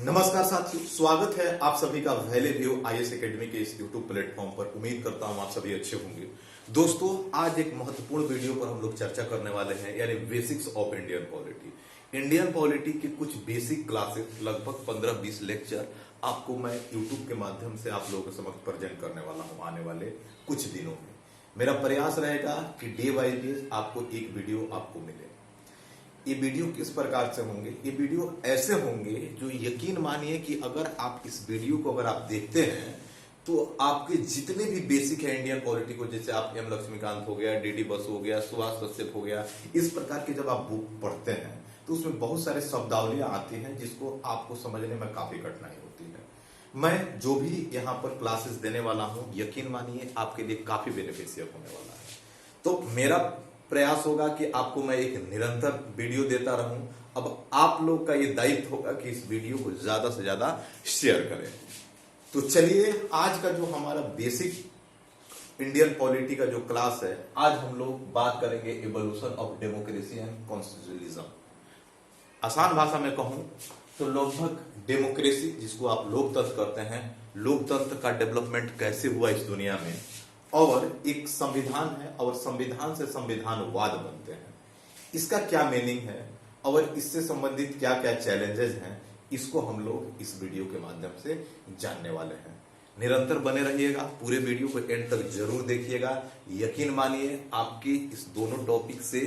नमस्कार साथियों, स्वागत है आप सभी का वैल्यू व्यू आईएएस एकेडमी के इस यूट्यूब प्लेटफॉर्म पर। उम्मीद करता हूं आप सभी अच्छे होंगे। दोस्तों, आज एक महत्वपूर्ण वीडियो पर हम लोग चर्चा करने वाले हैं, यानी basics of Indian polity. Indian polity के कुछ बेसिक क्लासेस, लगभग 15-20 लेक्चर आपको मैं यूट्यूब के माध्यम से आप लोगों के समक्ष प्रेजेंट करने वाला हूं आने वाले कुछ दिनों में। मेरा प्रयास रहेगा कि डे बाई डे आपको एक वीडियो आपको मिले। ये वीडियो किस प्रकार से होंगे? ये वीडियो ऐसे होंगे जो यकीन मानिए कि अगर आप इस वीडियो को अगर आप देखते हैं तो आपके जितने भी बेसिक है इंडियन पॉलिटी को, जैसे आप एम लक्ष्मीकांत हो गया, डीडी बसु हो गया, सुभाष कश्यप हो गया, इस प्रकार के जब आप बुक पढ़ते हैं तो उसमें बहुत सारे शब्दावलियां आती हैं जिसको आपको समझने में काफी कठिनाई होती है। मैं जो भी यहाँ पर क्लासेस देने वाला हूं, यकीन मानिए आपके लिए काफी बेनिफिशियल होने वाला है। तो मेरा प्रयास होगा कि आपको मैं एक निरंतर वीडियो देता रहूं। अब आप लोग का ये दायित्व होगा कि इस वीडियो को ज्यादा से ज्यादा शेयर करें। तो चलिए, आज का जो हमारा बेसिक इंडियन पॉलिटी का जो क्लास है, आज हम लोग बात करेंगे evolution of democracy and constitutionalism. आसान भाषा में कहूं तो लगभग डेमोक्रेसी, जिसको आप लोकतंत्र कहते हैं, लोकतंत्र का डेवलपमेंट कैसे हुआ इस दुनिया में, और एक संविधान है और संविधान से संविधानवाद बनते हैं, इसका क्या मीनिंग है और इससे संबंधित क्या क्या चैलेंजेस हैं, इसको हम लोग इस वीडियो के माध्यम से जानने वाले हैं। निरंतर बने रहिएगा, पूरे वीडियो को एंड तक जरूर देखिएगा। यकीन मानिए आपके इस दोनों टॉपिक से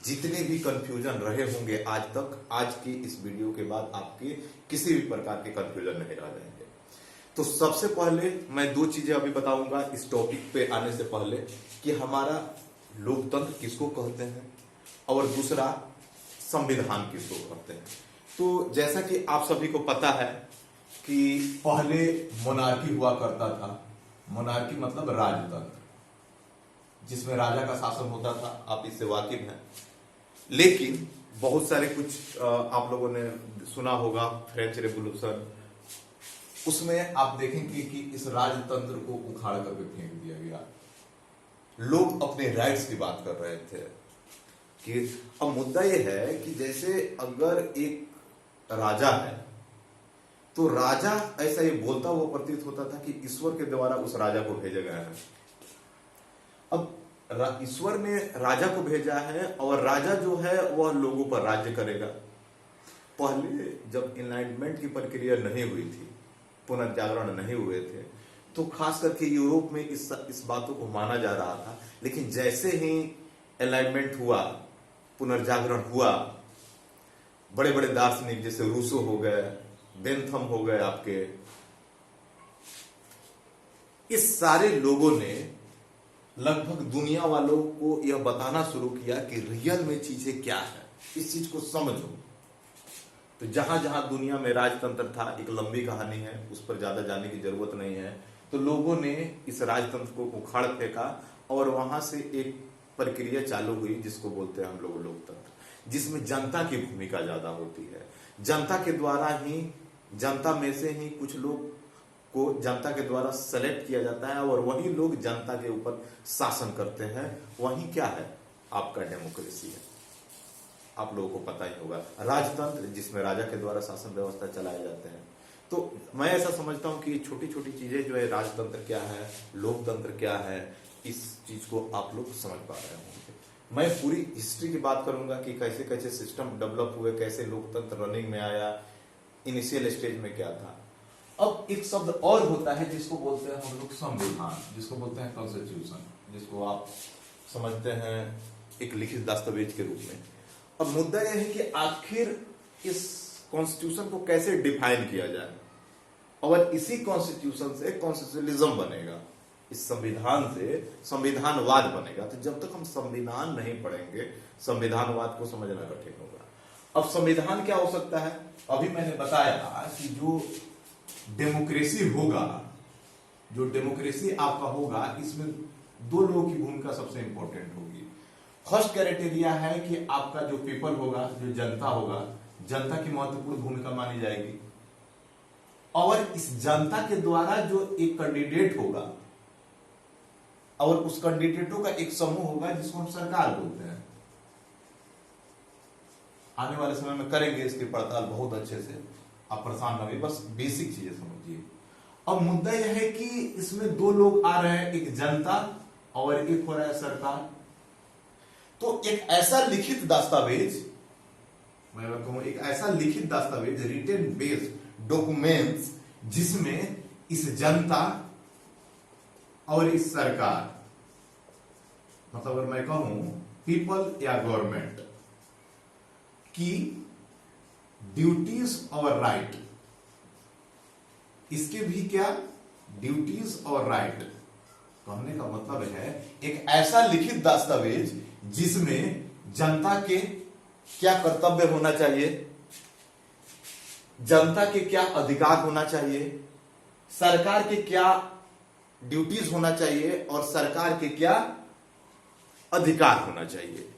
जितने भी कंफ्यूजन रहे होंगे आज तक, आज की इस वीडियो के बाद आपके किसी भी प्रकार के कंफ्यूजन नहीं रह जाएंगे। तो सबसे पहले मैं दो चीजें अभी बताऊंगा इस टॉपिक पे आने से पहले, कि हमारा लोकतंत्र किसको कहते हैं और दूसरा संविधान किसको कहते हैं। तो जैसा कि आप सभी को पता है कि पहले मोनार्की हुआ करता था। मोनार्की मतलब राजतंत्र, जिसमें राजा का शासन होता था, आप इससे वाकिफ हैं। लेकिन बहुत सारे कुछ आप लोगों ने सुना होगा, फ्रेंच रेवोल्यूशन, उसमें आप देखेंगे कि इस राजतंत्र को उखाड़ करके फेंक दिया गया। लोग अपने राइट्स की बात कर रहे थे। कि अब मुद्दा यह है कि जैसे अगर एक राजा है तो राजा ऐसा ये बोलता हुआ प्रतीत होता था कि ईश्वर के द्वारा उस राजा को भेजा गया है। अब ईश्वर ने राजा को भेजा है और राजा जो है वह लोगों पर राज्य करेगा। पहले जब एनलाइटमेंट की प्रक्रिया नहीं हुई थी, पुनर्जागरण नहीं हुए थे, तो खास करके यूरोप में इस बातों को माना जा रहा था। लेकिन जैसे ही एनलाइटमेंट हुआ, पुनर्जागरण हुआ, बड़े बड़े दार्शनिक जैसे रूसो हो गए, बेंथम हो गए, आपके इस सारे लोगों ने लगभग दुनिया वालों को यह बताना शुरू किया कि रियल में चीजें क्या है, इस चीज को समझो। तो जहां जहां दुनिया में राजतंत्र था, एक लंबी कहानी है, उस पर ज्यादा जाने की जरूरत नहीं है। तो लोगों ने इस राजतंत्र को उखाड़ फेंका और वहां से एक प्रक्रिया चालू हुई जिसको बोलते हैं हम लोग लोकतंत्र, जिसमें जनता की भूमिका ज्यादा होती है। जनता के द्वारा ही, जनता में से ही कुछ लोग को जनता के द्वारा सेलेक्ट किया जाता है और वही लोग जनता के ऊपर शासन करते हैं। वही क्या है? आपका डेमोक्रेसी है। आप लोगों को पता ही होगा, राजतंत्र जिसमें राजा के द्वारा शासन व्यवस्था चलाए जाते हैं। तो मैं ऐसा समझता हूं कि छोटी छोटी चीजें जो है, राजतंत्र क्या है, लोकतंत्र क्या है, इस चीज को आप लोग समझ पा रहे होंगे। मैं पूरी हिस्ट्री की बात करूंगा कि कैसे कैसे सिस्टम डेवलप हुए, कैसे लोकतंत्र रनिंग में आया, इनिशियल स्टेज में क्या था। अब एक शब्द और होता है जिसको बोलते हैं हम लोग संविधान, जिसको बोलते हैं कॉन्स्टिट्यूशन, जिसको आप समझते हैं एक लिखित दस्तावेज के रूप में। अब मुद्दा यह है कि आखिर इस कॉन्स्टिट्यूशन को कैसे डिफाइन किया जाए, और इसी कॉन्स्टिट्यूशन से कॉन्स्टिट्यूशनलिज्म बनेगा, इस संविधान से संविधानवाद बनेगा। तो जब तक हम संविधान नहीं पढ़ेंगे, संविधानवाद को समझना कठिन होगा। अब संविधान क्या हो सकता है? अभी मैंने बताया कि जो डेमोक्रेसी होगा, जो डेमोक्रेसी आपका होगा, इसमें दो लोगों की भूमिका सबसे इंपॉर्टेंट होगी। फर्स्ट क्राइटेरिया है कि आपका जो पीपल होगा, जो जनता होगा, जनता की महत्वपूर्ण भूमिका मानी जाएगी। और इस जनता के द्वारा जो एक कैंडिडेट होगा, और उस कैंडिडेटों का एक समूह होगा जिसको हम सरकार बोलते हैं। आने वाले समय में करेंगे इसकी पड़ताल बहुत अच्छे से। आप परेशान ना होइए, बस बेसिक चीजें समझिए। अब मुद्दा यह है कि इसमें दो लोग आ रहे हैं, एक जनता और एक हो रहा है सरकार। तो एक ऐसा लिखित दस्तावेज, मैं कहूं एक ऐसा लिखित दस्तावेज, रिटन बेस्ड डॉक्यूमेंट्स, जिसमें इस जनता और इस सरकार, मतलब अगर मैं कहूं पीपल या गवर्नमेंट की ड्यूटीज और राइट, इसके भी क्या ड्यूटीज और राइट, कहने का मतलब है एक ऐसा लिखित दस्तावेज जिसमें जनता के क्या कर्तव्य होना चाहिए, जनता के क्या अधिकार होना चाहिए, सरकार के क्या ड्यूटीज होना चाहिए और सरकार के क्या अधिकार होना चाहिए,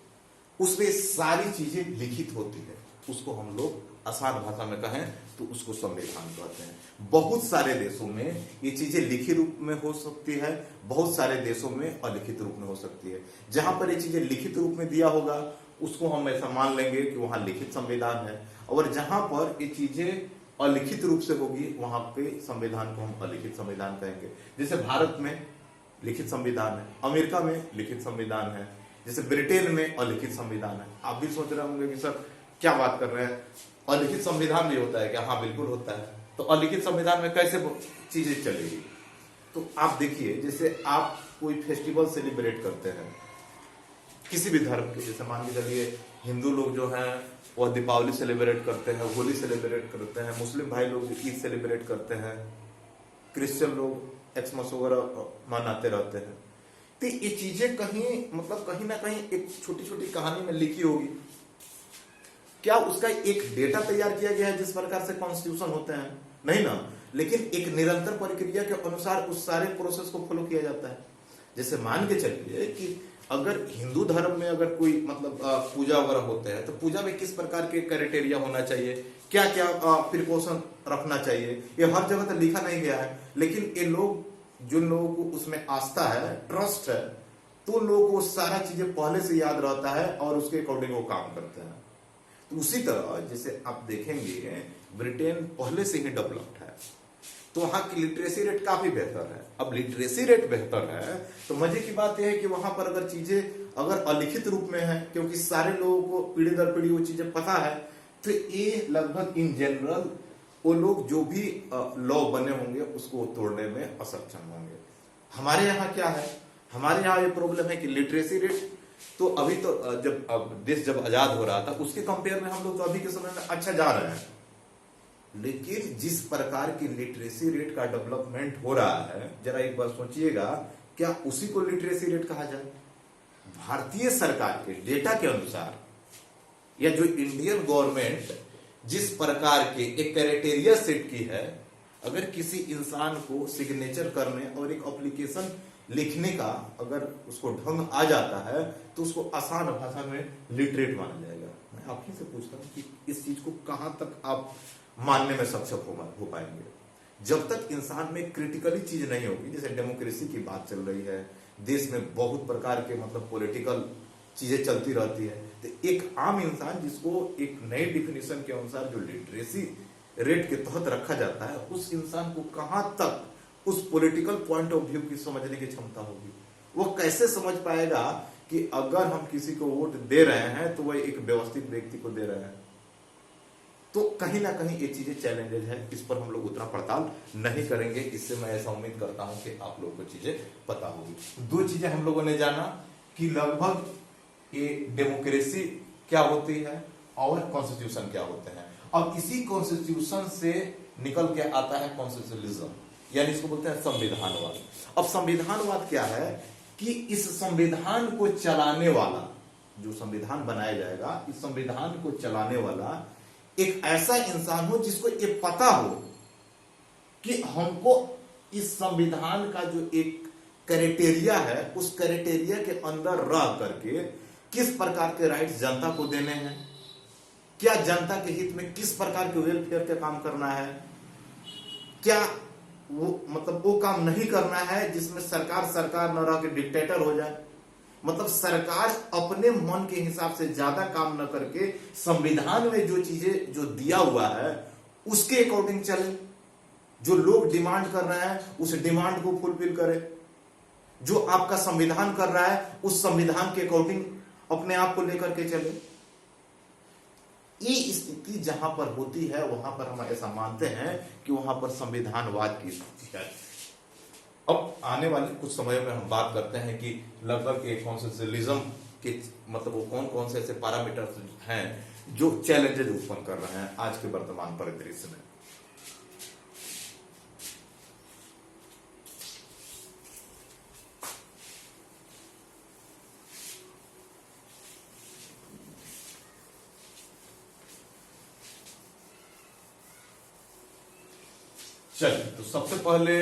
उसमें सारी चीजें लिखित होती है। उसको हम लोग आसान भाषा में कहें तो उसको संविधान कहते हैं। बहुत सारे देशों में ये चीजें लिखित रूप में हो सकती है, बहुत सारे देशों में अलिखित रूप में हो सकती है। जहां पर ये चीजें लिखित रूप में दिया होगा उसको हम ऐसा मान लेंगे कि वहां लिखित संविधान है, और जहां पर ये चीजें अलिखित रूप से होगी वहां पे संविधान को हम अलिखित संविधान कहेंगे। जैसे भारत में लिखित संविधान है, अमेरिका में लिखित संविधान है, जैसे ब्रिटेन में अलिखित संविधान है। आप भी सोच रहे होंगे कि सर क्या बात कर रहे हैं, अलिखित संविधान भी होता है क्या? हाँ बिल्कुल होता है। तो अलिखित संविधान में कैसे चीजें चलेगी? तो आप देखिए, जैसे आप कोई फेस्टिवल सेलिब्रेट करते हैं किसी भी धर्म के, जैसे मान के चलिए हिंदू लोग जो हैं वो दीपावली सेलिब्रेट करते हैं, होली सेलिब्रेट करते हैं, मुस्लिम भाई लोग ईद सेलिब्रेट करते हैं, क्रिश्चियन लोग एक्समस वगैरह मनाते रहते हैं। तो ये चीजें कहीं मतलब कहीं ना कहीं एक छोटी छोटी कहानी में लिखी होगी। क्या उसका एक डेटा तैयार किया गया है जिस प्रकार से कॉन्स्टिट्यूशन होते हैं? नहीं ना, लेकिन एक निरंतर प्रक्रिया के अनुसार उस सारे प्रोसेस को फॉलो किया जाता है। जैसे मान के चलिए कि अगर हिंदू धर्म में अगर कोई मतलब पूजा वगैरह होते हैं तो पूजा में किस प्रकार के क्राइटेरिया होना चाहिए, क्या क्या प्रिकॉशन रखना चाहिए, ये हर जगह तो लिखा नहीं गया है। लेकिन ये लोग, जिन लोगों को उसमें आस्था है, ट्रस्ट है, तो लोगों को सारा चीजें पहले से याद रहता है और उसके अकॉर्डिंग वो काम करते हैं। तो उसी तरह जैसे आप देखेंगे ब्रिटेन पहले से ही डेवलप्ड है, तो वहां की लिटरेसी रेट काफी बेहतर है। अब लिटरेसी रेट बेहतर है तो मजे की बात यह है कि वहां पर अगर चीजें अगर अलिखित रूप में है, क्योंकि सारे लोगों को पीढ़ी दर पीढ़ी वो चीजें पता है, तो ये लगभग इन जनरल वो लोग जो भी लॉ बने होंगे उसको तोड़ने में असक्षम होंगे। हमारे यहाँ क्या है, हमारे यहाँ ये प्रॉब्लम है कि लिटरेसी रेट तो अभी तो जब देश जब आजाद हो रहा था उसके कंपेयर में हम लोग तो अभी के समय में अच्छा जा रहे हैं, लेकिन जिस प्रकार की लिटरेसी रेट का डेवलपमेंट हो रहा है, जरा एक बार सोचिएगा, क्या उसी को लिटरेसी रेट कहा जाए? भारतीय सरकार के डेटा के अनुसार या जो इंडियन गवर्नमेंट जिस प्रकार के एक क्राइटेरिया सेट की है, अगर किसी इंसान को सिग्नेचर करने और एक एप्लीकेशन लिखने का अगर उसको ढंग आ जाता है तो उसको आसान भाषा में लिटरेट माना जाएगा। मैं आप ही से पूछता हूं कि इस चीज को कहां तक आप मानने में सक्षम हो पाएंगे? जब तक इंसान में क्रिटिकली चीज नहीं होगी। जैसे डेमोक्रेसी की बात चल रही है, देश में बहुत प्रकार के मतलब पॉलिटिकल चीजें चलती रहती है, तो एक आम इंसान जिसको एक नई डिफिनेशन के अनुसार जो लिटरेसी रेट के तहत रखा जाता है, उस इंसान को कहां तक उस पॉलिटिकल पॉइंट ऑफ व्यू की समझने की क्षमता होगी? वो कैसे समझ पाएगा कि अगर हम किसी को वोट दे रहे हैं तो वह एक व्यवस्थित व्यक्ति को दे रहे हैं? तो कहीं ना कहीं ये चीजें चैलेंजेस है, इस पर हम लोग उतना पड़ताल नहीं करेंगे। इससे मैं ऐसा उम्मीद करता हूं कि आप लोगों को चीजें पता होगी। दो चीजें हम लोगों ने जाना कि लगभग ये डेमोक्रेसी क्या होती है और कॉन्स्टिट्यूशन क्या होते हैं। अब इसी कॉन्स्टिट्यूशन से निकल के आता है कॉन्स्टिट्यूशनलिज्म, यानी इसको बोलते हैं संविधानवाद। अब संविधानवाद क्या है कि इस संविधान को चलाने वाला, जो संविधान बनाया जाएगा, इस संविधान को चलाने वाला एक ऐसा इंसान हो जिसको ये पता हो कि हमको इस संविधान का जो एक क्राइटेरिया है, उस क्राइटेरिया के अंदर रह करके किस प्रकार के राइट्स जनता को देने हैं, क्या जनता के हित में किस प्रकार के वेलफेयर के काम करना है, क्या वो मतलब वो काम नहीं करना है जिसमें सरकार न रह के डिक्टेटर हो जाए। मतलब सरकार अपने मन के हिसाब से ज्यादा काम न करके संविधान में जो चीजें जो दिया हुआ है उसके अकॉर्डिंग चले, जो लोग डिमांड कर रहे हैं उस डिमांड को फुलफिल करे, जो आपका संविधान कर रहा है उस संविधान के अकॉर्डिंग अपने आप को लेकर के चले। ये स्थिति जहां पर होती है वहां पर हम ऐसा मानते हैं कि वहां पर संविधानवाद की स्थिति है। अब आने वाले कुछ समय में हम बात करते हैं कि लगभग एक कॉन्स्टिट्यूशनलिज्म के मतलब वो कौन कौन से ऐसे पैरामीटर्स हैं जो चैलेंजेस उत्पन्न कर रहे हैं आज के वर्तमान परिदृश्य में। चलिए, तो सबसे पहले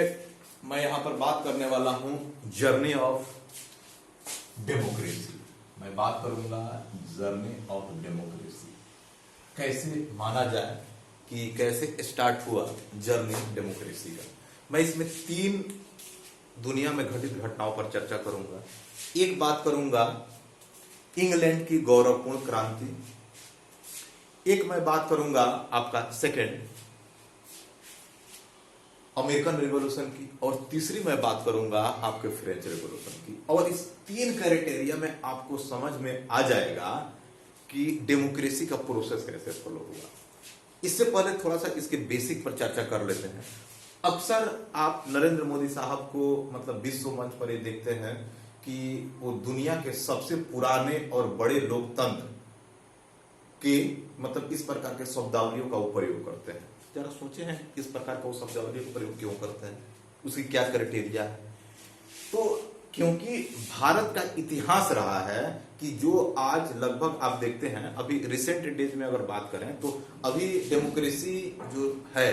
मैं यहां पर बात करने वाला हूं जर्नी ऑफ डेमोक्रेसी। मैं बात करूंगा जर्नी ऑफ डेमोक्रेसी, कैसे माना जाए कि कैसे स्टार्ट हुआ जर्नी डेमोक्रेसी का। मैं इसमें 3 दुनिया में घटित घटनाओं पर चर्चा करूंगा। एक बात करूंगा इंग्लैंड की गौरवपूर्ण क्रांति, एक मैं बात करूंगा आपका सेकेंड अमेरिकन रिवॉल्यूशन की, और तीसरी मैं बात करूंगा आपके फ्रेंच रिवॉल्यूशन की। और इस 3 क्राइटेरिया में आपको समझ में आ जाएगा कि डेमोक्रेसी का प्रोसेस कैसे फॉलो हुआ। इससे पहले थोड़ा सा इसके बेसिक पर चर्चा कर लेते हैं। अक्सर आप नरेंद्र मोदी साहब को मतलब विश्व मंच पर ये देखते हैं कि वो दुनिया के सबसे पुराने और बड़े लोकतंत्र के मतलब इस प्रकार के शब्दावलियों का प्रयोग करते हैं। जरा सोचे हैं इस प्रकार का वो शब्दावली का प्रयोग क्यों करते हैं, उसकी क्या क्राइटेरिया है। तो क्योंकि भारत का इतिहास रहा है कि जो आज लगभग आप देखते हैं, अभी रिसेंट डेज में अगर बात करें तो अभी डेमोक्रेसी जो है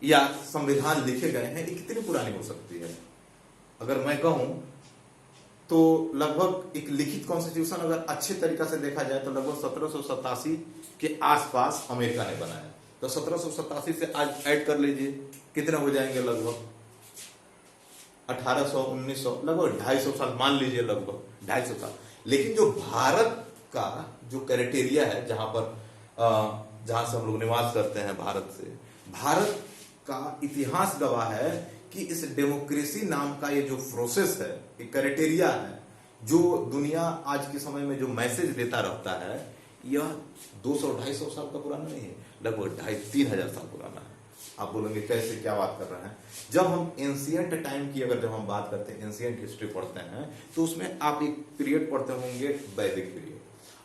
या संविधान लिखे गए हैं ये कितनी पुरानी हो सकती है। अगर मैं कहूं तो लगभग एक लिखित कॉन्स्टिट्यूशन अगर अच्छे तरीका से देखा जाए तो लगभग 1787 के आसपास अमेरिका ने बनाया। तो 1787 से आज ऐड कर लीजिए कितने हो जाएंगे, लगभग 1800 1900, लगभग 250 साल मान लीजिए, लगभग 250 साल। लेकिन जो भारत का जो क्राइटेरिया है जहां से हम लोग निवास करते हैं भारत का इतिहास गवाह है कि इस डेमोक्रेसी नाम का ये जो प्रोसेस है, एक क्राइटेरिया है जो दुनिया आज के समय में जो मैसेज देता रहता है, यह 200-250 साल का पुराना नहीं है, लगभग 2500-3000 साल पुराना है। आप बोलेंगे कैसे, क्या बात कर रहे हैं। जब हम एंशिएंट टाइम की जब हम बात करते हैं, एंशिएंट हिस्ट्री पढ़ते हैं, तो उसमें आप एक पीरियड पढ़ते होंगे वैदिक पीरियड।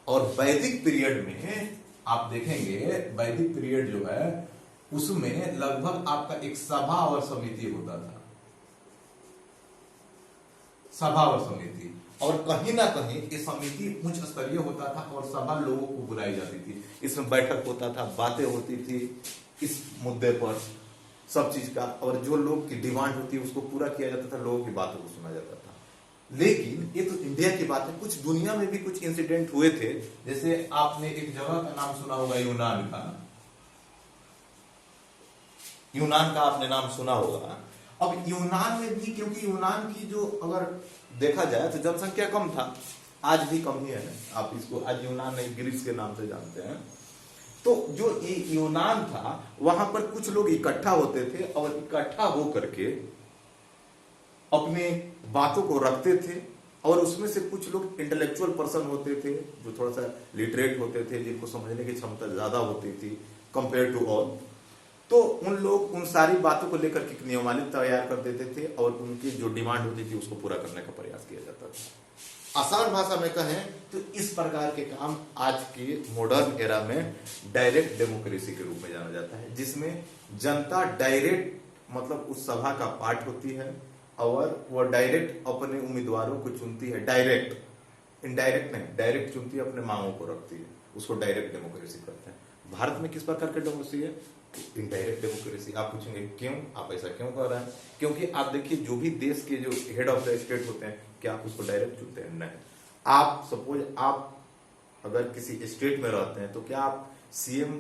और वैदिक पीरियड में आप देखेंगे वैदिक पीरियड जो है उसमें लगभग आपका एक सभा और समिति होता था, सभा और समिति, और कहीं ना कहीं ये समिति उच्च स्तरीय होता था और सभा लोगों को बुलाई जाती थी। इसमें बैठक होता था, बातें होती थी इस मुद्दे पर, सब चीज का, और जो लोग की डिमांड होती है उसको पूरा किया जाता था, लोगों की बातों को सुना जाता था। लेकिन ये तो इंडिया की बात है, कुछ दुनिया में भी कुछ इंसिडेंट हुए थे। जैसे आपने एक जगह का नाम सुना होगा, यूनान का, यूनान का आपने नाम सुना होगा। अब यूनान में भी, क्योंकि यूनान की जो अगर देखा जाए तो जनसंख्या कम था, आज भी कम ही है, आप इसको आज यूनान नहीं ग्रीस के नाम से जानते हैं। तो जो ये यूनान था वहां पर कुछ लोग इकट्ठा होते थे और इकट्ठा होकर के अपने बातों को रखते थे, और उसमें से कुछ लोग इंटेलेक्चुअल पर्सन होते थे जो थोड़ा सा लिटरेट होते थे, जिनको समझने की क्षमता ज्यादा होती थी कंपेयर टू ऑल। तो उन लोग उन सारी बातों को लेकर के नियमावली तैयार कर देते थे और उनकी जो डिमांड होती थी उसको पूरा करने का प्रयास किया जाता था। आसान भाषा में कहें तो इस प्रकार के काम आज के मॉडर्न एरा में डायरेक्ट डेमोक्रेसी के रूप में जाना जाता है, जिसमें जनता डायरेक्ट मतलब उस सभा का पार्ट होती है और वह डायरेक्ट अपने उम्मीदवारों को चुनती है, डायरेक्ट, इनडायरेक्ट नहीं, डायरेक्ट चुनती है, अपने मांगों को रखती है, उसको डायरेक्ट डेमोक्रेसी करते हैं। भारत में किस प्रकार की डेमोक्रेसी है? Indirect democracy. आप पूछेंगे क्यों, आप ऐसा क्यों कर रहे हैं? क्योंकि आप देखिए जो भी देश के जो हेड ऑफ द स्टेट होते हैं, क्या आप उसको डायरेक्ट चुनते हैं? नहीं। आप सपोज आप अगर किसी स्टेट में रहते हैं तो क्या आप सीएम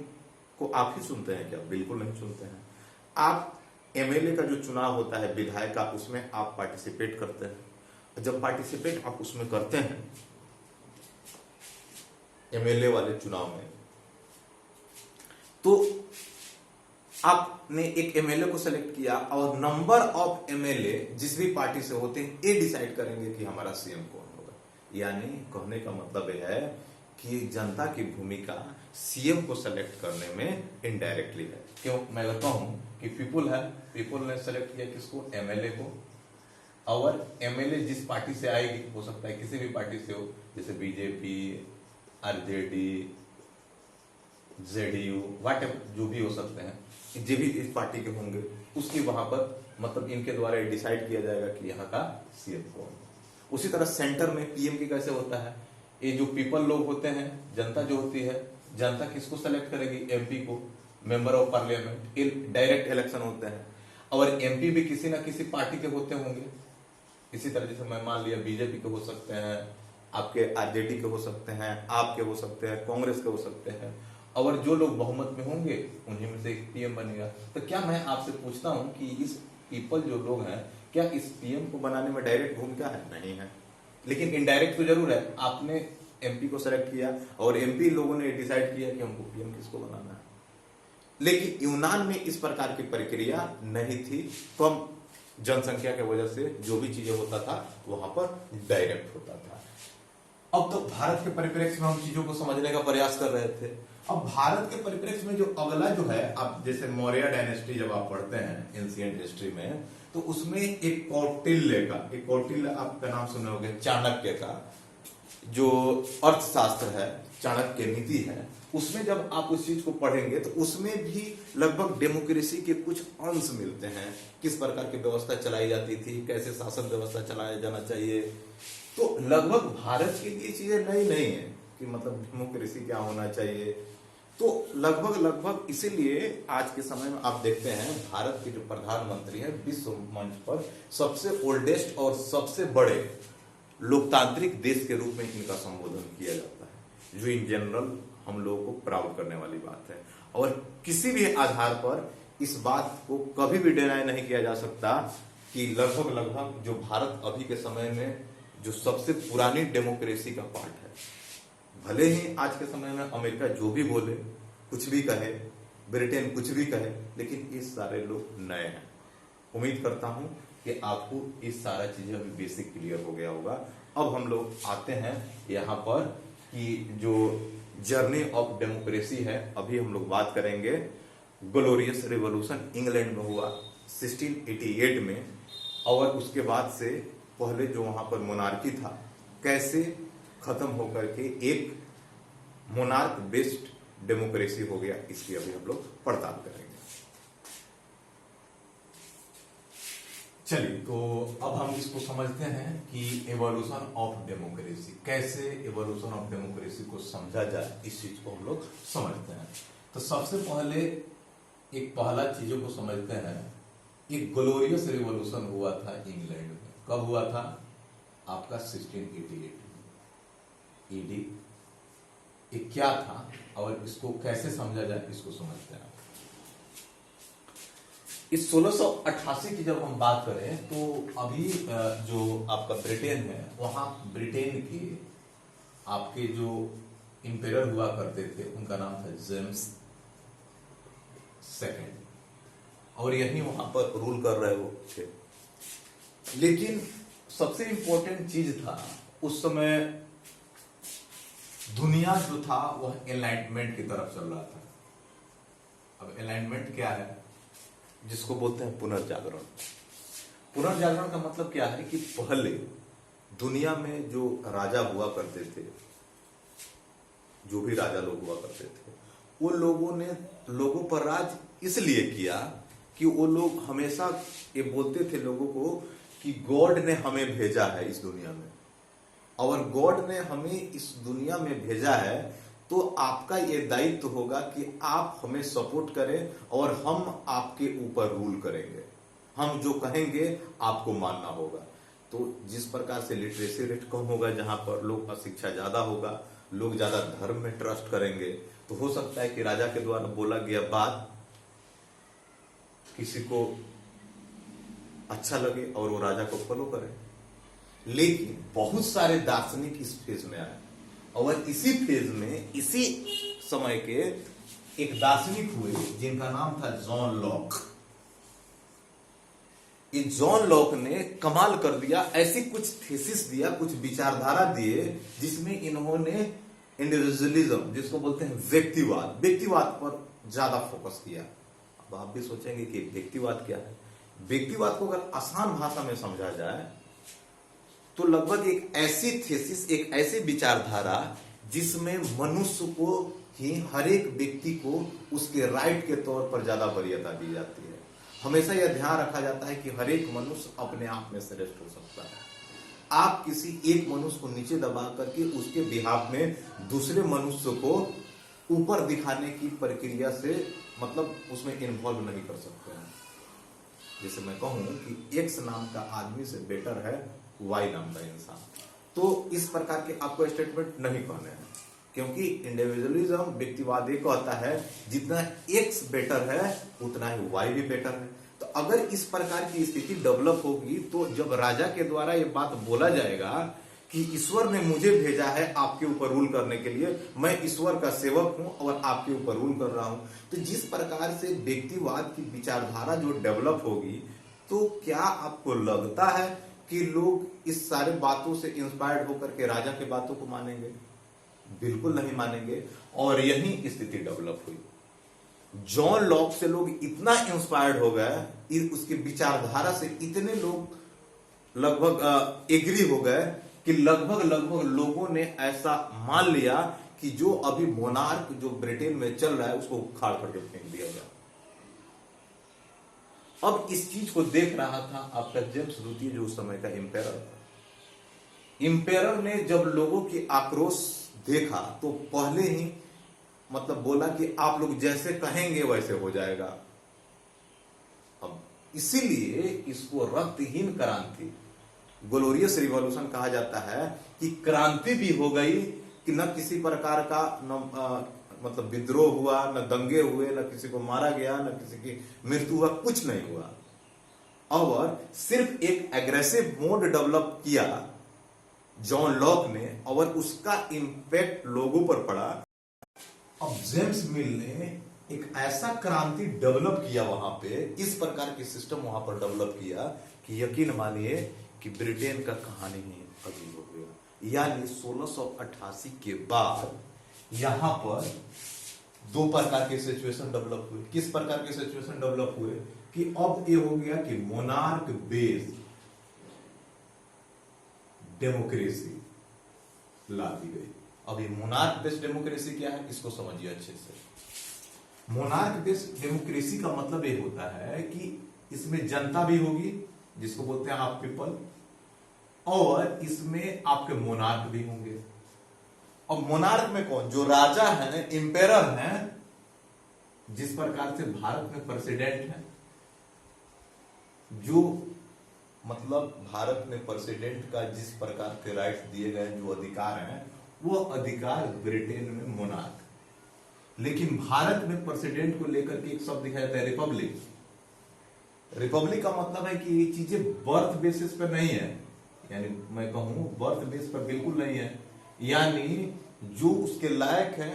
को आप ही सुनते हैं क्या? बिल्कुल नहीं सुनते हैं। आप एमएलए का जो चुनाव होता है, विधायक का, उसमें आप पार्टिसिपेट करते हैं। जब पार्टिसिपेट आप उसमें करते हैं एमएलए वाले चुनाव में, तो आपने एक एमएलए को सेलेक्ट किया और नंबर ऑफ एमएलए जिस भी पार्टी से होते हैं ये डिसाइड करेंगे कि हमारा सीएम कौन होगा। यानी कहने का मतलब यह है कि जनता की भूमिका सीएम को सेलेक्ट करने में इनडायरेक्टली है। क्यों मैं बताता हूं कि पीपुल है, पीपुल ने सेलेक्ट किया किसको, एमएलए को, और एमएलए जिस पार्टी से आएगी, हो सकता है किसी भी पार्टी से हो, जैसे बीजेपी, आरजेडी, जेडीयू, वाट जो भी हो सकते हैं, जो भी इस पार्टी के होंगे उसकी वहां पर मतलब इनके द्वारा डिसाइड किया जाएगा कि यहाँ का सीएम कौन। उसी तरह सेंटर में पीएम की कैसे होता है, ये जो पीपल लोग होते हैं, जनता जो होती है, जनता किसको सेलेक्ट करेगी, एमपी को, member of parliament, direct election होते हैं, और एमपी भी किसी ना किसी पार्टी के होते होंगे। इसी तरह जैसे मैं मान लिया बीजेपी के हो सकते हैं, आपके आरजेडी के हो सकते हैं, आपके हो सकते हैं, कांग्रेस के हो सकते हैं, और जो लोग बहुमत में होंगे उन्हीं में से एक पीएम बनेगा। तो क्या मैं आपसे पूछता हूं कि इस पीपल जो लोग हैं, क्या इस पीएम को बनाने में डायरेक्ट भूमिका है? नहीं है, लेकिन इनडायरेक्ट तो जरूर है। आपने एमपी को सेलेक्ट किया और एमपी लोगों ने डिसाइड किया कि हमको पीएम किसको बनाना है। लेकिन यूनान में इस प्रकार की प्रक्रिया नहीं थी, कम जनसंख्या की वजह से जो भी चीजें होता था वहां पर डायरेक्ट होता था। अब तो भारत के परिप्रेक्ष्य में हम चीजों को समझने का प्रयास कर रहे थे। अब भारत के परिप्रेक्ष्य में जो अगला जो है, आप जैसे मौर्य डायनेस्टी जब आप पढ़ते हैं एंशिएंट हिस्ट्री में, तो उसमें एक कौटिल्य आपका नाम सुने होंगे, चाणक्य का जो अर्थशास्त्र है, चाणक्य नीति है, उसमें जब आप उस चीज को पढ़ेंगे तो उसमें भी लगभग डेमोक्रेसी के कुछ अंश मिलते हैं, किस प्रकार की व्यवस्था चलाई जाती थी, कैसे शासन व्यवस्था चलाया जाना चाहिए। तो लगभग भारत के लिए चीजें नई नहीं है कि मतलब डेमोक्रेसी क्या होना चाहिए। तो लगभग इसीलिए आज के समय में आप देखते हैं भारत के जो प्रधानमंत्री हैं, विश्व मंच पर सबसे ओल्डेस्ट और सबसे बड़े लोकतांत्रिक देश के रूप में इनका संबोधन किया जाता है, जो इन जनरल हम लोगों को प्राउड करने वाली बात है। और किसी भी आधार पर इस बात को कभी भी डिनाई नहीं किया जा सकता कि लगभग जो भारत अभी के समय में जो सबसे पुरानी डेमोक्रेसी का पार्ट है। भले ही आज के समय में अमेरिका जो भी बोले, कुछ भी कहे, ब्रिटेन कुछ भी कहे, लेकिन ये सारे लोग नए हैं। उम्मीद करता हूं कि आपको ये सारा चीजें अभी बेसिक क्लियर हो गया होगा। अब हम लोग आते हैं यहाँ पर कि जो जर्नी ऑफ डेमोक्रेसी है, अभी हम लोग बात करेंगे। ग्लोरियस रिवॉल्यूशन इंग्लैंड में हुआ 1688 में, और उसके बाद से पहले जो वहां पर मोनार्की था कैसे खत्म होकर के एक मोनार्क बेस्ड डेमोक्रेसी हो गया, इसकी अभी हम लोग पड़ताल करेंगे। चलिए, तो अब हम इसको समझते हैं कि एवोल्यूशन ऑफ डेमोक्रेसी, कैसे एवोल्यूशन ऑफ डेमोक्रेसी को समझा जाए, इस चीज को हम लोग समझते हैं। तो सबसे पहले एक पहला चीजों को समझते हैं। एक ग्लोरियस रिवॉल्यूशन हुआ था इंग्लैंड में। कब हुआ था? आपका 1688 ईडी। ये क्या था और इसको कैसे समझा जाए, इसको समझते हैं। इस 1688 की जब हम बात करें तो अभी जो आपका ब्रिटेन है, वहां ब्रिटेन के आपके जो इंपेरर हुआ करते थे उनका नाम था जेम्स सेकंड, और यही वहां पर रूल कर रहे हो थे। लेकिन सबसे इंपॉर्टेंट चीज था उस समय, दुनिया जो था वह एनलाइटमेंट की तरफ चल रहा था। अब एनलाइटमेंट क्या है? जिसको बोलते हैं पुनर्जागरण। पुनर्जागरण का मतलब क्या है कि पहले दुनिया में जो राजा हुआ करते थे, जो भी राजा लोग हुआ करते थे, वो लोगों ने लोगों पर राज इसलिए किया कि वो लोग हमेशा ये बोलते थे लोगों को कि गॉड ने हमें भेजा है इस दुनिया में, और गॉड ने हमें इस दुनिया में भेजा है तो आपका ये दायित्व होगा कि आप हमें सपोर्ट करें और हम आपके ऊपर रूल करेंगे। हम जो कहेंगे आपको मानना होगा। तो जिस प्रकार से लिटरेसी रेट कम होगा, जहां पर लोग का शिक्षा ज्यादा होगा, लोग ज्यादा धर्म में ट्रस्ट करेंगे, तो हो सकता है कि राजा के द्वारा बोला गया बात किसी को अच्छा लगे और वो राजा को फॉलो करे। लेकिन बहुत सारे दार्शनिक इस फेज में आए, और इसी फेज में, इसी समय के एक दार्शनिक हुए जिनका नाम था जॉन लॉक। इस जॉन लॉक ने कमाल कर दिया, ऐसी कुछ थीसिस दिया, कुछ विचारधारा दिए जिसमें इन्होंने इंडिविजुअलिज्म, जिसको बोलते हैं व्यक्तिवाद पर ज्यादा फोकस किया। अब आप भी सोचेंगे कि व्यक्तिवाद क्या है। व्यक्तिवाद को अगर आसान भाषा में समझा जाए तो लगभग एक ऐसी थीसिस, एक ऐसी विचारधारा जिसमें मनुष्य को ही, हर एक व्यक्ति को उसके राइट के तौर पर ज्यादा वरीयता दी जाती है। हमेशा यह ध्यान रखा जाता है कि हर एक मनुष्य अपने आप में श्रेष्ठ हो सकता है। आप किसी एक मनुष्य को नीचे दबा करके उसके बिहाफ में दूसरे मनुष्य को ऊपर दिखाने की प्रक्रिया से मतलब उसमें इन्वॉल्व नहीं कर सकते हैं। जैसे मैं कहूं कि एक्स नाम का आदमी से बेटर है वाई नाम का इंसान, तो इस प्रकार के आपको स्टेटमेंट नहीं कहने हैं, क्योंकि इंडिविजुअलिज्म, व्यक्तिवाद ये कहता है जितना एक्स बेटर है उतना ही वाई भी बेटर है। तो अगर इस प्रकार की स्थिति डेवलप होगी तो जब राजा के द्वारा ये बात बोला जाएगा कि ईश्वर ने मुझे भेजा है आपके ऊपर रूल करने के लिए, मैं ईश्वर का सेवक हूं और आपके ऊपर रूल कर रहा हूं, तो जिस प्रकार से व्यक्तिवाद की विचारधारा जो डेवलप होगी, तो क्या आपको लगता है कि लोग इस सारे बातों से इंस्पायर्ड होकर के राजा के बातों को मानेंगे? बिल्कुल नहीं मानेंगे। और यही स्थिति डेवलप हुई। जॉन लॉक से लोग इतना इंस्पायर्ड हो गए, उसकी विचारधारा से इतने लोग लगभग एग्री हो गए कि लगभग लोगों ने ऐसा मान लिया कि जो अभी मोनार्क जो ब्रिटेन में चल रहा है उसको उखाड़ करके फेंक दिया जाए। अब इस चीज को देख रहा था आपका जेम्स द्वितीय, जो उस समय का इंपेरर था। इंपेरर ने जब लोगों की आक्रोश देखा तो पहले ही मतलब बोला कि आप लोग जैसे कहेंगे वैसे हो जाएगा। अब इसीलिए इसको रक्तहीन क्रांति, ग्लोरियस रिवॉल्यूशन कहा जाता है कि क्रांति भी हो गई कि न किसी प्रकार का मतलब विद्रोह हुआ, न दंगे हुए, न किसी को मारा गया, न किसी की मृत्यु हुआ, कुछ नहीं हुआ। और सिर्फ एक एग्रेसिव मोड डेवलप किया जॉन लॉक ने और उसका इंपैक्ट लोगों पर पड़ा। अब जेम्स मिल ने एक ऐसा क्रांति डेवलप किया वहां पे, इस प्रकार की सिस्टम वहां पर डेवलप किया कि यकीन मानिए कि ब्रिटेन का कहानी ही अजीब हो गया। यानी 1688 के बाद यहां पर दो प्रकार के सिचुएशन डेवलप हुए। किस प्रकार के सिचुएशन डेवलप हुए कि अब ये हो गया कि मोनार्क बेस्ड डेमोक्रेसी ला दी गई। अब ये मोनार्क बेस्ड डेमोक्रेसी क्या है, इसको समझिए अच्छे से। मोनार्क बेस्ड डेमोक्रेसी का मतलब ये होता है कि इसमें जनता भी होगी, जिसको बोलते हैं आप पीपल, और इसमें आपके मोनार्क भी होंगे। और मोनार्क में कौन? जो राजा है, इंपेरर है, जिस प्रकार से भारत में प्रेसिडेंट है, जो मतलब भारत में प्रेसिडेंट का जिस प्रकार के राइट्स दिए गए, जो अधिकार हैं, वो अधिकार ब्रिटेन में मोनार्क। लेकिन भारत में प्रेसिडेंट को लेकर के एक शब्द दिखाया जाता है रिपब्लिक। रिपब्लिक का मतलब है कि ये चीजें बर्थ बेसिस पर नहीं है, यानी मैं कहूं बर्थ बेस पर बिल्कुल नहीं है, यानी जो उसके लायक है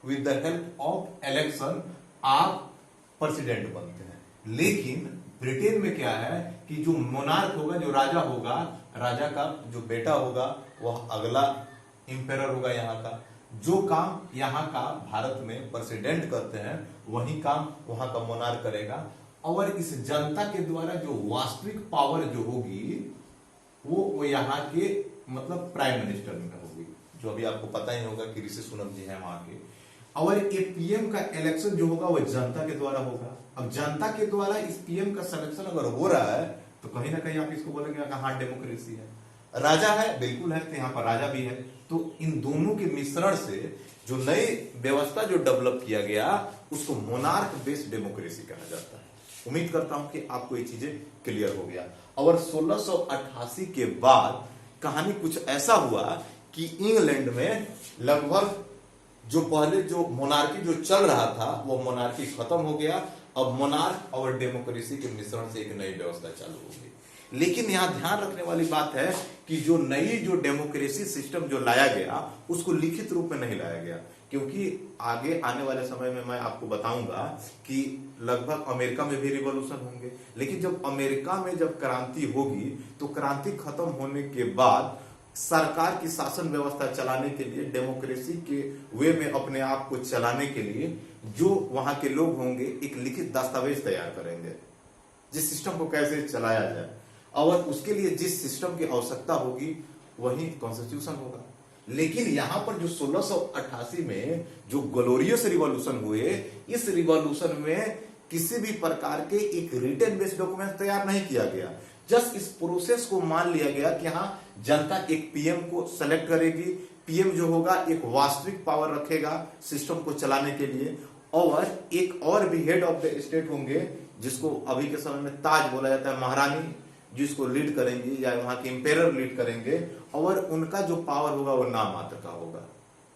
with the help of election आप प्रेसिडेंट बनते हैं। लेकिन ब्रिटेन में क्या है कि जो मोनार्क होगा, जो राजा होगा, राजा का जो बेटा होगा वह अगला इंपेरर होगा यहाँ का। जो काम यहाँ का भारत में प्रेसिडेंट करते हैं वही काम वहां का मोनार्क करेगा। और इस जनता के द्वारा जो वास्तविक पावर जो होगी वो यहाँ के मतलब प्राइम मिनिस्टर में होगी, जो अभी आपको पता ही होगा कि ऋषि सुनक जी हैं वहां के। और ये पीएम का इलेक्शन जो होगा वो जनता के द्वारा होगा। अब जनता के द्वारा इस पीएम का सिलेक्शन अगर हो रहा है तो कहीं ना कहीं आप इसको बोलेंगे हाँ डेमोक्रेसी है। राजा है, बिल्कुल है, तो यहाँ पर राजा भी है। तो इन दोनों के मिश्रण से जो नई व्यवस्था जो डेवलप किया गया उसको मोनार्क बेस्ड डेमोक्रेसी कहा जाता है। उम्मीद करता हूं कि आपको ये चीजें क्लियर हो गया। और 1688 के बाद कहानी कुछ ऐसा हुआ कि इंग्लैंड में लगभग जो पहले जो मोनार्की जो चल रहा था वो मोनार्की खत्म हो गया। अब मोनार्क और डेमोक्रेसी के मिश्रण से एक नई व्यवस्था चालू हो गई। लेकिन यहां ध्यान रखने वाली बात है कि जो नई जो डेमोक्रेसी सिस्टम जो लाया गया उसको लिखित रूप में नहीं लाया गया। क्योंकि आगे आने वाले समय में मैं आपको बताऊंगा कि लगभग अमेरिका में भी रिवॉल्यूशन होंगे, लेकिन जब अमेरिका में जब क्रांति होगी तो क्रांति खत्म होने के बाद सरकार की शासन व्यवस्था चलाने के लिए, डेमोक्रेसी के वे में अपने आप को चलाने के लिए जो वहां के लोग होंगे एक लिखित दस्तावेज तैयार करेंगे जिस सिस्टम को कैसे चलाया जाए, और उसके लिए जिस सिस्टम की आवश्यकता होगी वही कॉन्स्टिट्यूशन होगा। लेकिन यहां पर जो 1688 में जो ग्लोरियस रिवॉल्यूशन हुए, इस रिवॉल्यूशन में किसी भी प्रकार के एक रिटन बेस्ड डॉक्यूमेंट तैयार नहीं किया गया। जस्ट इस प्रोसेस को मान लिया गया कि हाँ, जनता एक पीएम को सेलेक्ट करेगी, पीएम जो होगा एक वास्तविक पावर रखेगा सिस्टम को चलाने के लिए, और एक और भी हेड ऑफ द स्टेट होंगे जिसको अभी के समय में ताज बोला जाता है, महारानी जिसको लीड करेंगी या वहां के इंपेरर लीड करेंगे, और उनका जो पावर होगा वो नाम मात्र का होगा।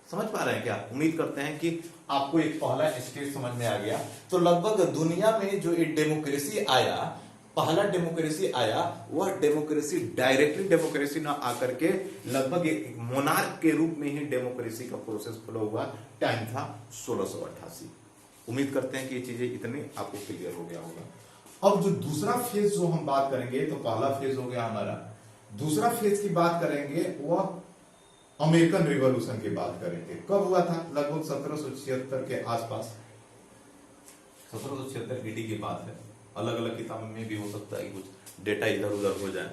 समझ पा रहे हैं क्या? उम्मीद करते हैं कि आपको एक पहला स्टेज समझ में आ गया। तो लगभग दुनिया में जो एक डेमोक्रेसी आया, पहला डेमोक्रेसी आया, वह डेमोक्रेसी डायरेक्टली डेमोक्रेसी ना आकर के लगभग एक मोनार्क के रूप में ही डेमोक्रेसी का प्रोसेस फ्लो हुआ। टाइम था 1688। उम्मीद करते हैं कि ये चीजें इतनी आपको क्लियर हो गया होगा। अब जो दूसरा फेज जो हम बात करेंगे, तो पहला फेज हो गया हमारा, दूसरा फेज की बात करेंगे वह अमेरिकन रिवॉल्यूशन की बात करेंगे। कब हुआ था? लगभग 1776 के आसपास, 1776 ईडी की बात है। अलग अलग किताबों में भी हो सकता है कि कुछ डेटा इधर उधर हो जाए।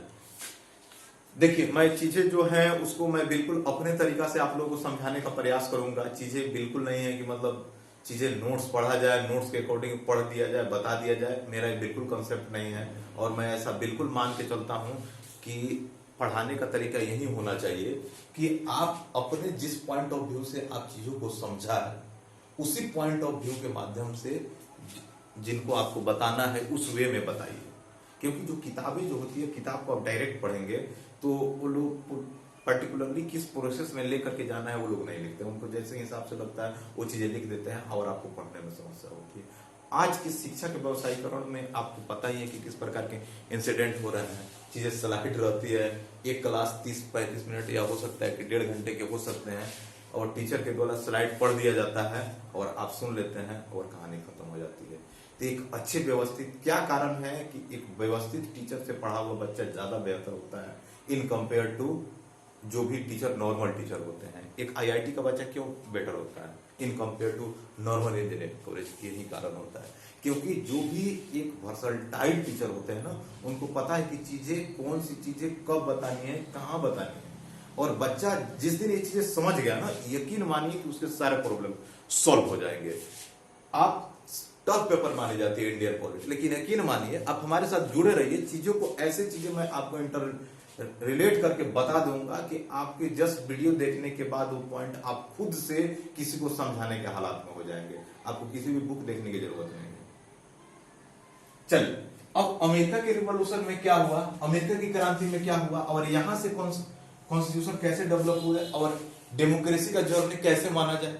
देखिए, मैं चीजें जो है उसको मैं बिल्कुल अपने तरीका से आप लोगों को समझाने का प्रयास करूंगा। चीजें बिल्कुल नहीं है कि मतलब चीजें नोट्स पढ़ा जाए, नोट्स के अकॉर्डिंग पढ़ दिया जाए, बता दिया जाए, मेरा बिल्कुल कंसेप्ट नहीं है। और मैं ऐसा बिल्कुल मान के चलता हूं कि पढ़ाने का तरीका यही होना चाहिए कि आप अपने जिस पॉइंट ऑफ व्यू से आप चीजों को समझा है, उसी पॉइंट ऑफ व्यू के माध्यम से जिनको आपको बताना है उस वे में बताइए। क्योंकि जो किताबें जो होती है, किताब को आप डायरेक्ट पढ़ेंगे तो वो लोग पर्टिकुलरली किस प्रोसेस में लेकर के जाना है वो लोग नहीं लिखते। उनको जैसे हिसाब से लगता है वो चीजें लिख देते हैं और आपको पढ़ने में समस्या होती है। आज की शिक्षा के व्यवसायीकरण में आपको पता ही है कि किस प्रकार के इंसिडेंट हो रहे हैं। चीजें स्लाइड रहती है, एक क्लास 30-35 मिनट या हो सकता है कि 1.5 घंटे के हो सकते हैं, और टीचर के द्वारा स्लाइड पढ़ दिया जाता है और आप सुन लेते हैं और कहानी खत्म हो जाती है। तो एक अच्छे व्यवस्थित, क्या कारण है कि एक व्यवस्थित टीचर से पढ़ा हुआ बच्चा ज्यादा बेहतर होता है इन कंपेयर टू जो भी टीचर नॉर्मल टीचर होते हैं। एक आईआईटी का बच्चा क्यों बेटर होता है in compare to normal engineering college? यही कारण होता है क्योंकि जो भी एक वर्सटाइल टीचर होते हैं ना, उनको पता है कि चीजें कौन सी चीजें कब बतानी है, कहाँ बतानी है। और बच्चा जिस दिन ये चीजें समझ गया ना, यकीन मानिए कि उसके सारे प्रॉब्लम सॉल्व हो जाएंगे। आप टफ पेपर मानी जाती है इंडियन कॉलेज, लेकिन यकीन मानिए आप हमारे साथ जुड़े रहिए। चीजों को, ऐसे चीजें मैं आपको रिलेट करके बता दूंगा कि आपके जस्ट वीडियो देखने के बाद वो पॉइंट आप खुद से किसी को समझाने के हालात में हो जाएंगे। आपको किसी भी बुक देखने की जरूरत नहीं है। चलिए, अब अमेरिका के रिवॉल्यूशन में क्या हुआ, अमेरिका की क्रांति में क्या हुआ, और यहां से कॉन्स्टिट्यूशन कैसे डेवलप हुआ और डेमोक्रेसी का जर्नी कैसे माना जाए।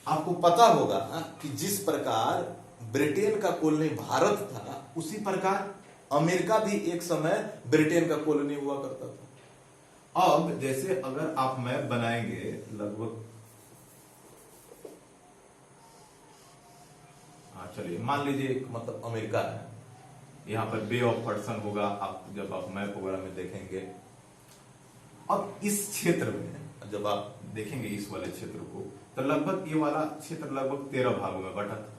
आपको पता होगा कि जिस प्रकार ब्रिटेन का कॉलोनी भारत था, उसी प्रकार अमेरिका भी एक समय ब्रिटेन का कॉलोनी हुआ करता था। अब जैसे अगर आप मैप बनाएंगे, लगभग चलिए मान लीजिए मतलब अमेरिका है, यहां पर बे ऑफ हडसन होगा, आप जब आप मैप वगैरह में देखेंगे। अब इस क्षेत्र में जब आप देखेंगे इस वाले क्षेत्र को, तो लगभग ये वाला क्षेत्र लगभग 13 भागों में बटा था।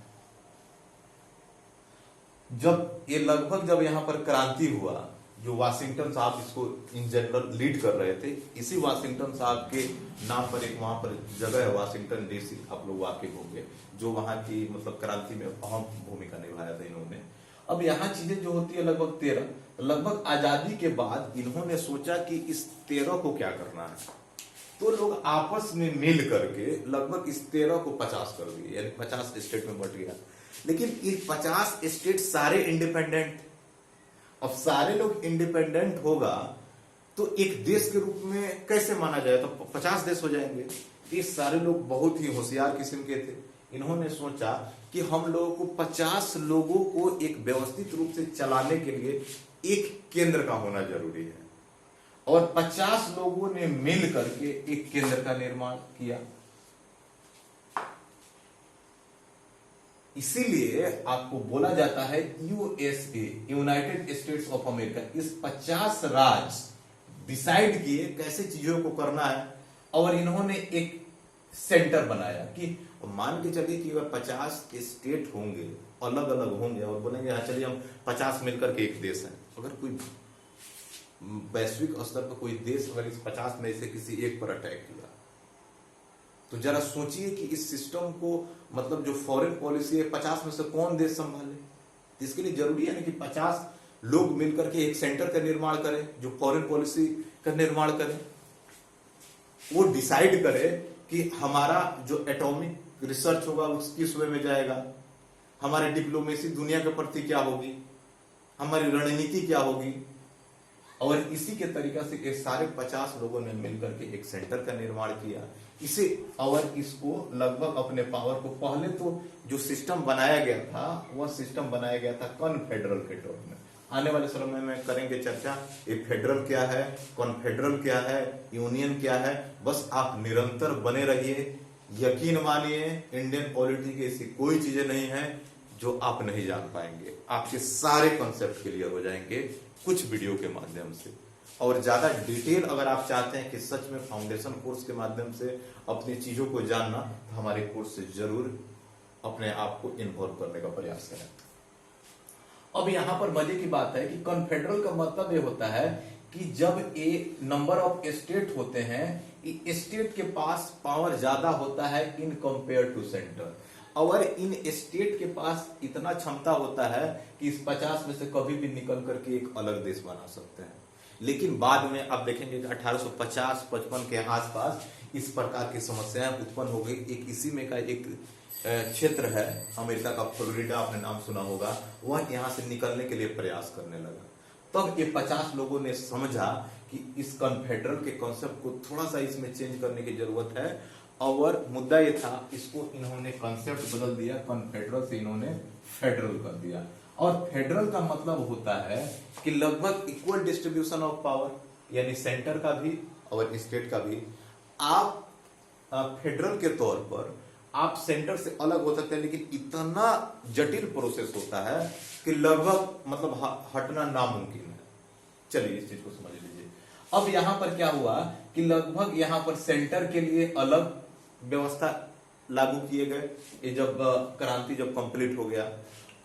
जब यहाँ पर क्रांति हुआ, जो वाशिंगटन साहब इसको इन जनरल लीड कर रहे थे, इसी वाशिंगटन साहब के नाम पर एक वहां पर जगह है वाशिंगटन डीसी, आप लोग वाकिफ होंगे, जो वहां की मतलब क्रांति में अहम भूमिका निभाया था इन्होंने। अब यहाँ चीजें जो होती है लगभग 13, लगभग आजादी के बाद इन्होंने सोचा कि इस 13 को क्या करना है, तो लोग आपस में मिल करके लगभग इस 13 को 50 कर दिए, यानी 50 स्टेट में बट गया। लेकिन ये 50 स्टेट सारे इंडिपेंडेंट, अब सारे लोग इंडिपेंडेंट होगा तो एक देश के रूप में कैसे माना जाए, तो 50 देश हो जाएंगे। ये सारे लोग बहुत ही होशियार किस्म के थे। इन्होंने सोचा कि हम लोगों को 50 लोगों को एक व्यवस्थित रूप से चलाने के लिए एक केंद्र का होना जरूरी है, और 50 लोगों ने मिल करके एक केंद्र का निर्माण किया। इसीलिए आपको बोला जाता है USA, United states of America. इस 50 राज्य डिसाइड किए कैसे चीजों को करना है, और इन्होंने एक सेंटर बनाया कि मान के चलिए कि अगर 50 स्टेट होंगे, अलग अलग होंगे, और बोलेंगे हाँ चलिए हम 50 मिलकर के एक देश है। अगर कोई वैश्विक स्तर पर कोई देश अगर इस 50 में से किसी एक पर अटैक किया, तो जरा सोचिए कि इस सिस्टम को, मतलब जो फॉरेन पॉलिसी है, 50 में से कौन देश संभाले। इसके लिए जरूरी है ना कि 50 लोग मिलकर के एक सेंटर का निर्माण करें जो फॉरेन पॉलिसी का निर्माण करे, वो डिसाइड करे कि हमारा जो एटॉमिक रिसर्च होगा वो किस वे में जाएगा, हमारी डिप्लोमेसी दुनिया के प्रति क्या होगी, हमारी रणनीति क्या होगी। और इसी के तरीका से ये सारे 50 लोगों ने मिलकर के एक सेंटर का निर्माण किया इसे, और इसको लगभग अपने पावर को, पहले तो जो सिस्टम बनाया गया था वह सिस्टम बनाया गया था कॉन्फेडरल के तौर में। आने वाले समय में करेंगे चर्चा, ये फेडरल क्या है, कॉन्फेडरल क्या है, यूनियन क्या है। बस आप निरंतर बने रहिए, यकीन मानिए इंडियन पॉलिटी की ऐसी कोई चीजें नहीं है जो आप नहीं जान पाएंगे। आपके सारे कॉन्सेप्ट क्लियर हो जाएंगे कुछ वीडियो के माध्यम से। और ज्यादा डिटेल अगर आप चाहते हैं कि सच में फाउंडेशन कोर्स के माध्यम से अपनी चीजों को जानना, तो हमारे कोर्स से जरूर अपने आप को इन्वॉल्व करने का प्रयास करें। अब यहां पर मजे की बात है कि कॉन्फेडरल का मतलब ये होता है कि जब ए नंबर ऑफ स्टेट होते हैं, स्टेट के पास पावर ज्यादा होता है इन कंपेयर टू सेंटर, और इन स्टेट के पास इतना क्षमता होता है कि इस 50 में से कभी भी निकल करके एक अलग देश बना सकते हैं। लेकिन बाद में आप देखेंगे कि 1850-55 के आसपास इस प्रकार की समस्याएं उत्पन्न हो गई। एक इसी में का एक क्षेत्र है अमेरिका का, फ्लोरिडा, आपने नाम सुना होगा, वह यहां से निकलने के लिए प्रयास करने लगा। तब ये 50 लोगों ने समझा कि इस कॉन्फेडरल के कॉन्सेप्ट को थोड़ा सा इसमें चेंज करने की जरूरत है, और मुद्दा ये था, इसको इन्होंने कॉन्सेप्ट बदल दिया, कॉन्फेडरल से इन्होंने फेडरल कर दिया। और फेडरल का मतलब होता है कि लगभग इक्वल डिस्ट्रीब्यूशन ऑफ पावर, यानी सेंटर का भी और स्टेट का भी। आप फेडरल के तौर पर आप सेंटर से अलग हो सकते हैं, लेकिन इतना जटिल प्रोसेस होता है कि लगभग मतलब हटना नामुमकिन है। चलिए इस चीज को समझ लीजिए। अब यहां पर क्या हुआ कि लगभग यहां पर सेंटर के लिए अलग व्यवस्था लागू किए गए, ये जब क्रांति जब कंप्लीट हो गया,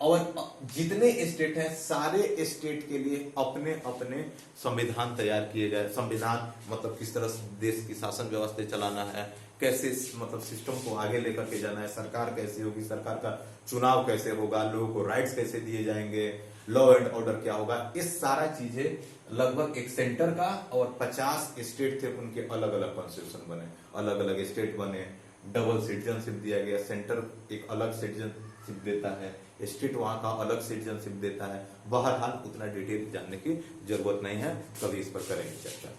और जितने स्टेट हैं सारे स्टेट के लिए अपने अपने संविधान तैयार किए गए। संविधान मतलब किस तरह से देश की शासन व्यवस्था चलाना है, कैसे मतलब सिस्टम को आगे लेकर के जाना है, सरकार कैसे होगी, सरकार का चुनाव कैसे होगा, लोगों को राइट्स कैसे दिए जाएंगे, लॉ एंड ऑर्डर क्या होगा, इस सारा चीजें लगभग एक सेंटर का, और 50 स्टेट थे उनके अलग अलग कॉन्स्टिट्यूशन बने, अलग अलग स्टेट बने, डबल सिटीजनशिप दिया गया, सेंटर एक अलग सिटीजनशिप देता है, स्टेट वहां का अलग सिटीजनशिप देता है। बहरहाल उतना डिटेल जानने की जरूरत नहीं है, कभी इस पर करेंगे चर्चा।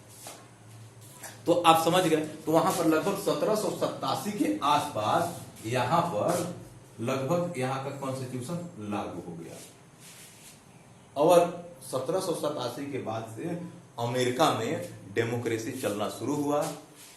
तो आप समझ गए। तो वहां पर लगभग 1787 के आसपास यहां पर लगभग यहां का कॉन्स्टिट्यूशन लागू हो गया, और 1787 के बाद से अमेरिका में डेमोक्रेसी चलना शुरू हुआ।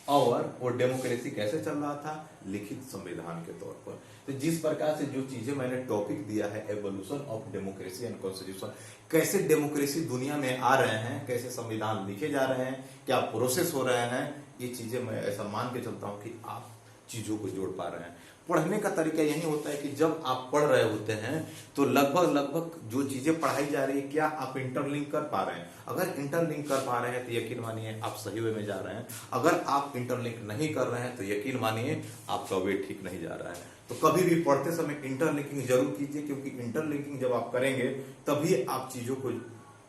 और वो डेमोक्रेसी कैसे चल रहा था, लिखित संविधान के तौर पर। तो जिस प्रकार से जो चीजें मैंने टॉपिक दिया है, evolution of democracy and constitution, कैसे डेमोक्रेसी दुनिया में आ रहे हैं, कैसे संविधान लिखे जा रहे हैं, क्या प्रोसेस हो रहे हैं, ये चीजें मैं ऐसा मान के चलता हूं कि आप चीजों को जोड़ पा रहे हैं। पढ़ने का तरीका यही होता है कि जब आप पढ़ रहे होते हैं तो लगभग जो चीजें पढ़ाई जा रही है, क्या आप इंटरलिंक कर पा रहे हैं। अगर इंटरलिंक कर पा रहे हैं तो यकीन मानिए आप सही वे में जा रहे हैं। अगर आप इंटरलिंक नहीं कर रहे हैं तो यकीन मानिए आपका वे ठीक नहीं जा रहा है। तो कभी भी पढ़ते समय इंटरलिंकिंग जरूर कीजिए, क्योंकि इंटरलिंकिंग जब आप करेंगे तभी आप चीजों को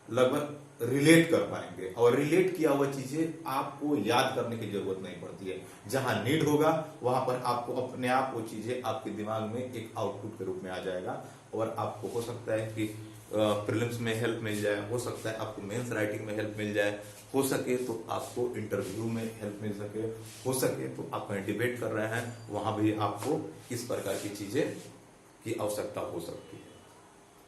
लगभग रिलेट कर पाएंगे, और रिलेट किया हुआ चीजें आपको याद करने की जरूरत नहीं पड़ती है। जहां नीड होगा वहां पर आपको अपने आप वो चीजें आपके दिमाग में एक आउटपुट के रूप में आ जाएगा, और आपको हो सकता है कि प्रीलिम्स में हेल्प मिल जाए, हो सकता है आपको मेंस राइटिंग में हेल्प मिल जाए, हो सके तो आपको इंटरव्यू में हेल्प मिल सके, हो सके तो आप कहीं डिबेट कर रहे हैं वहां भी आपको इस प्रकार की चीजें की आवश्यकता हो सकती है।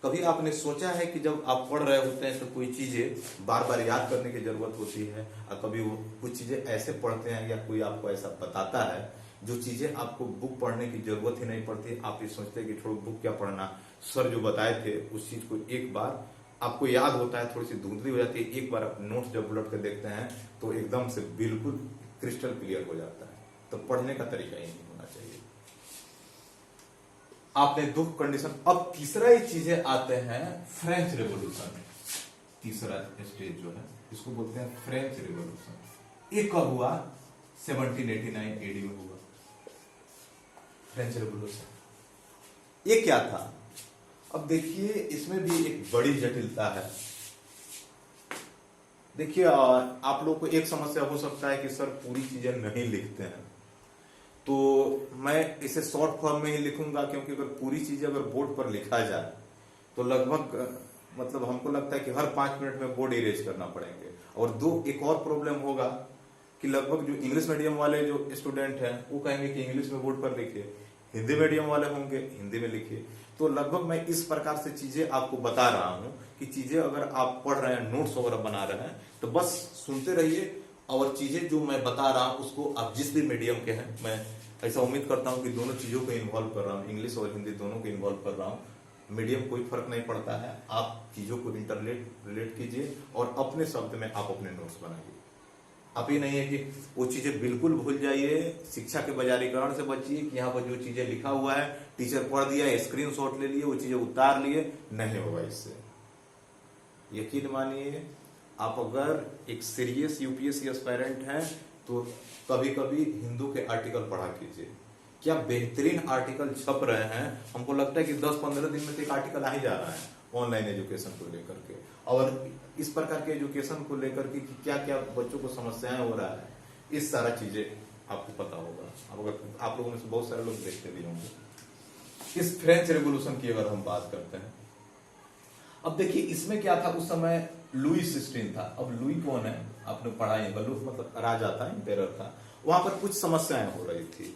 कभी आपने सोचा है कि जब आप पढ़ रहे होते हैं तो कोई चीजें बार बार याद करने की जरूरत होती है, और कभी वो कुछ चीजें ऐसे पढ़ते हैं या कोई आपको ऐसा बताता है जो चीजें आपको बुक पढ़ने की जरूरत ही नहीं पड़ती, आप ये सोचते हैं कि छोड़ो बुक क्या पढ़ना, सर जो बताए थे उस चीज को एक बार आपको याद होता है, थोड़ी सी धुंधली हो जाती है, एक बार आप नोट्स जब उलट कर देखते हैं तो एकदम से बिल्कुल क्रिस्टल क्लियर हो जाता है। तो पढ़ने का तरीका ही नहीं होना चाहिए। आपने दो कंडीशन। अब तीसरा ही चीजें आते हैं फ्रेंच रेवोल्यूशन। तीसरा स्टेज जो है इसको बोलते हैं फ्रेंच रेवोल्यूशन। ये कब हुआ? 1789 एडी में हुआ फ्रेंच रेवोल्यूशन। ये क्या था? अब देखिए इसमें भी एक बड़ी जटिलता है। देखिए आप लोग को एक समस्या हो सकता है कि सर पूरी चीजें नहीं लिखते हैं, तो मैं इसे शॉर्ट फॉर्म में ही लिखूंगा, क्योंकि अगर पूरी चीजें अगर बोर्ड पर लिखा जाए तो लगभग मतलब हमको लगता है कि हर 5 मिनट में बोर्ड इरेज करना पड़ेंगे। और एक और प्रॉब्लम होगा कि लगभग जो इंग्लिश मीडियम वाले जो स्टूडेंट हैं वो कहेंगे कि इंग्लिश में बोर्ड पर लिखिए, हिंदी मीडियम वाले होंगे हिंदी में लिखिए। तो लगभग मैं इस प्रकार से चीजें आपको बता रहा हूं कि चीजें अगर आप पढ़ रहे हैं, नोट्स वगैरह बना रहे हैं, तो बस सुनते रहिए, और चीजें जो मैं बता रहा हूं उसको आप जिस भी मीडियम के हैं, मैं ऐसा उम्मीद करता हूं कि दोनों चीजों को इन्वॉल्व कर रहा हूं, इंग्लिश और हिंदी दोनों को इन्वॉल्व कर रहा हूं। मीडियम कोई फर्क नहीं पड़ता है, आप चीजों को रिलेट कीजिए और अपने शब्द में आप अपने नोट्स बनाइए। अब ये नहीं है कि वो चीजें बिल्कुल भूल जाइए, शिक्षा के बाजारीकरण से बचिए कि यहाँ पर जो चीजें लिखा हुआ है टीचर पढ़ दिया, स्क्रीनशॉट ले लिए, वो चीजें उतार लिए, नहीं होगा इससे। यकीन मानिए, आप अगर एक सीरियस यूपीएससी एस्पायरेंट हैं तो कभी कभी हिंदू के आर्टिकल पढ़ा कीजिए। क्या बेहतरीन आर्टिकल छप रहे हैं, हमको लगता है कि 10-15 दिन में तो एक आर्टिकल आ ही जा रहा है ऑनलाइन एजुकेशन को लेकर के, और इस प्रकार के एजुकेशन को लेकर के कि क्या क्या बच्चों को समस्याएं हो रहा है, इस सारा चीजें आपको पता होगा। अब अगर आप लोगों में से बहुत सारे लोग देखते भी होंगे। इस फ्रेंच रेवोल्यूशन की अगर हम बात करते हैं, अब देखिए इसमें क्या था, उस समय लुई 16 था। अब लुई कौन है? आपने पढ़ा ही, मतलब राजा था, इंपेरर था। वहां पर कुछ समस्याएं हो रही थी।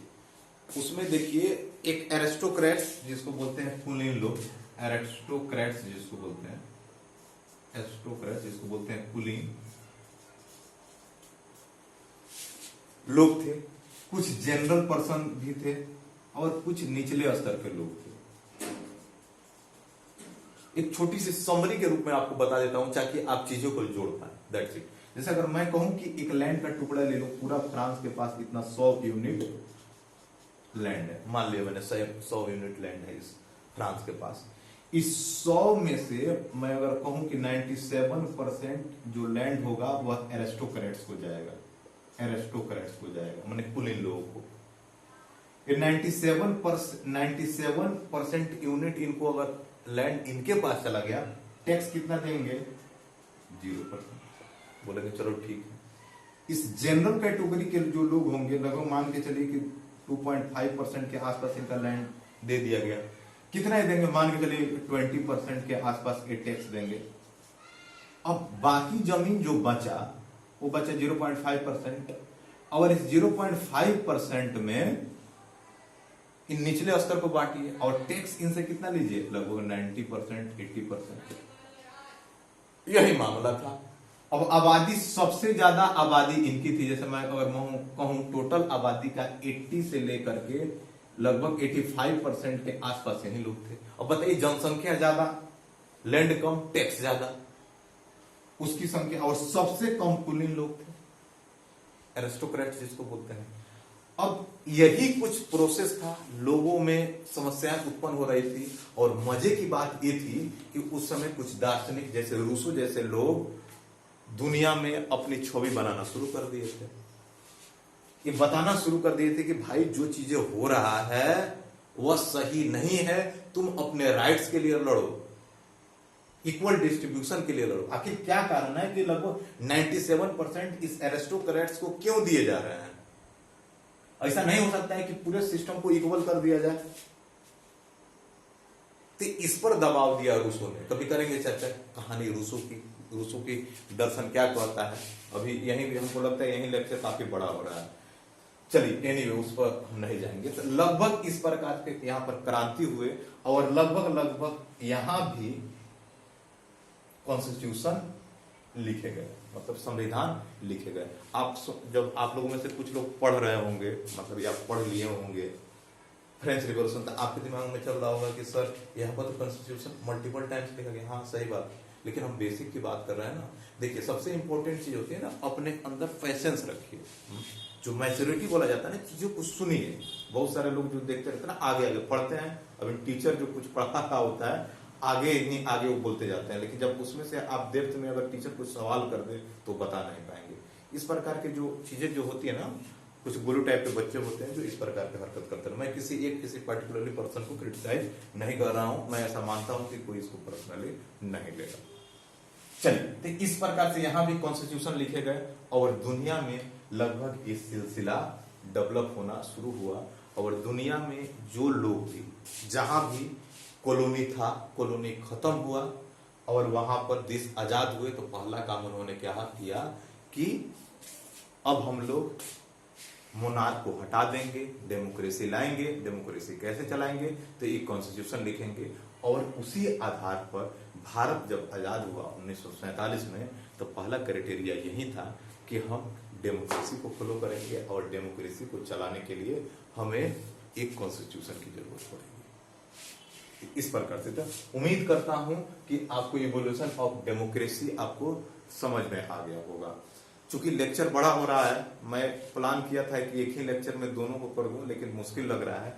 उसमें देखिए एक एरिस्टोक्रेट्स जिसको बोलते हैं कुलीन लोग, एरिस्टोक्रेट्स जिसको बोलते हैं, एरिस्टोक्रेट्स जिसको बोलते हैं कुलीन लोग थे, कुछ जनरल पर्सन भी थे और कुछ निचले स्तर के लोग थे। एक छोटी सी समरी के रूप में आपको बता देता हूं ताकि आप चीजों को जोड़ पाए। That's it. जैसे अगर मैं कहूं कि एक लैंड का टुकड़ा ले लो, पूरा फ्रांस के पास इतना 100 यूनिट लैंड है, मान लिया मैंने 100 यूनिट लैंड है इस फ्रांस के पास। इस 100 में से मैं अगर कहूं कि 97% जो लैंड होगा वह एरिस्टोक्रेट्स को जाएगा, एरिस्टोक्रेट्स को जाएगा, माने कुलीन लोगों को। 97% यूनिट इनको अगर लैंड इनके पास चला गया, टैक्स कितना देंगे? 0%। बोलेंगे चलो ठीक है। इस जनरल कैटेगरी के जो लोग होंगे, लगभग मान के चलिए कि 2.5% के आसपास इनका लैंड दे दिया गया। कितना ही देंगे? मान के चलिए 20% के आसपास ये टैक्स देंगे। अब बाकी जमीन जो बचा वो बचा 0.5%, और इस 0.5% में इन निचले स्तर को बांटिए और टैक्स इनसे कितना लीजिए? लगभग 90%, 80%। यही मामला था। अब आबादी, सबसे ज्यादा आबादी इनकी थी। जैसे मैं अगर कहूं टोटल आबादी का 80 से लेकर के लगभग 85% के आसपास यही लोग थे। अब बताइए, जनसंख्या ज्यादा, लैंड कम, टैक्स ज्यादा, उसकी संख्या, और सबसे कम कुलीन लोग थे, एरिस्टोक्रेट्स जिसको बोलते हैं। अब यही कुछ प्रोसेस था, लोगों में समस्याएं उत्पन्न हो रही थी। और मजे की बात यह थी कि उस समय कुछ दार्शनिक जैसे रूसो जैसे लोग दुनिया में अपनी छवि बनाना शुरू कर दिए थे। ये बताना शुरू कर दिए थे कि भाई जो चीजें हो रहा है वह सही नहीं है, तुम अपने राइट्स के लिए लड़ो, इक्वल डिस्ट्रीब्यूशन के लिए लड़ो। आखिर क्या कारण है कि लगभग 97% इस एरिस्टोक्रेट्स को क्यों दिए जा रहे हैं? ऐसा नहीं हो सकता है कि पूरे सिस्टम को इक्वल कर दिया जाए। तो इस पर दबाव दिया रूसो ने। कभी करेंगे चर्चा कहानी रूसो की दर्शन क्या कहता है। अभी यहीं भी हमको लगता है यही लेक्चर काफी बड़ा हो रहा है। चलिए एनीवे उस पर हम नहीं जाएंगे। तो लगभग इस प्रकार के यहाँ पर क्रांति हुए और लगभग यहाँ भी कॉन्स्टिट्यूशन लिखे गए, मतलब संविधान लिखे गए। जब आप लोगों में से कुछ लोग पढ़ रहे होंगे, मतलब या पढ़ लिए होंगे फ्रेंच रिवॉल्यूशन, तो आपके दिमाग में चल रहा होगा कि सर यहाँ पर तो कॉन्स्टिट्यूशन मल्टीपल टाइम्स लिखा गया। हाँ सही बात, लेकिन हम बेसिक की बात कर रहे हैं ना। देखिए सबसे इंपॉर्टेंट चीज होती है ना, अपने अंदर पेशेंस रखिए, जो मैच्योरिटी बोला जाता है ना, चीजों को सुनिए। बहुत सारे लोग जो देखते रहते हैं ना, आगे आगे पढ़ते हैं, अभी टीचर जो कुछ पढ़ा रहा होता है आगे इतनी आगे वो बोलते जाते हैं, लेकिन जब उसमें से आप डेप्थ में अगर टीचर कुछ सवाल कर दे तो बता नहीं पाएंगे। इस प्रकार के जो चीजें जो होती है ना, कुछ गुरु टाइप के बच्चे होते हैं जो इस प्रकार की हरकत करते हैं। मैं किसी पर्टिकुलरली पर्सन को क्रिटिसाइज नहीं कर रहा हूं, मैं ऐसा मानता हूं कि कोई इसको पर्सनली नहीं लेगा। चलिए, तो इस प्रकार से यहां भी कॉन्स्टिट्यूशन लिखे गए और दुनिया में लगभग ये सिलसिला डेवलप होना शुरू हुआ। और दुनिया में जो लोग भी, जहां भी कॉलोनी था, कॉलोनी खत्म हुआ और वहां पर देश आजाद हुए, तो पहला काम उन्होंने क्या किया कि अब हम लोग मोनार्क को हटा देंगे, डेमोक्रेसी लाएंगे। डेमोक्रेसी कैसे चलाएंगे? तो एक कॉन्स्टिट्यूशन लिखेंगे। और उसी आधार पर भारत जब आजाद हुआ 1947 में, तो पहला क्राइटेरिया यही था कि हम डेमोक्रेसी को फॉलो करेंगे और डेमोक्रेसी को चलाने के लिए हमें एक कॉन्स्टिट्यूशन की जरूरत पड़ेगी। इस प्रकार से तो उम्मीद करता हूं कि आपको इवोल्यूशन ऑफ डेमोक्रेसी आपको समझ में आ गया होगा। चूंकि लेक्चर बड़ा हो रहा है, मैं प्लान किया था कि एक ही लेक्चर में दोनों को कर दूं, लेकिन मुश्किल लग रहा है।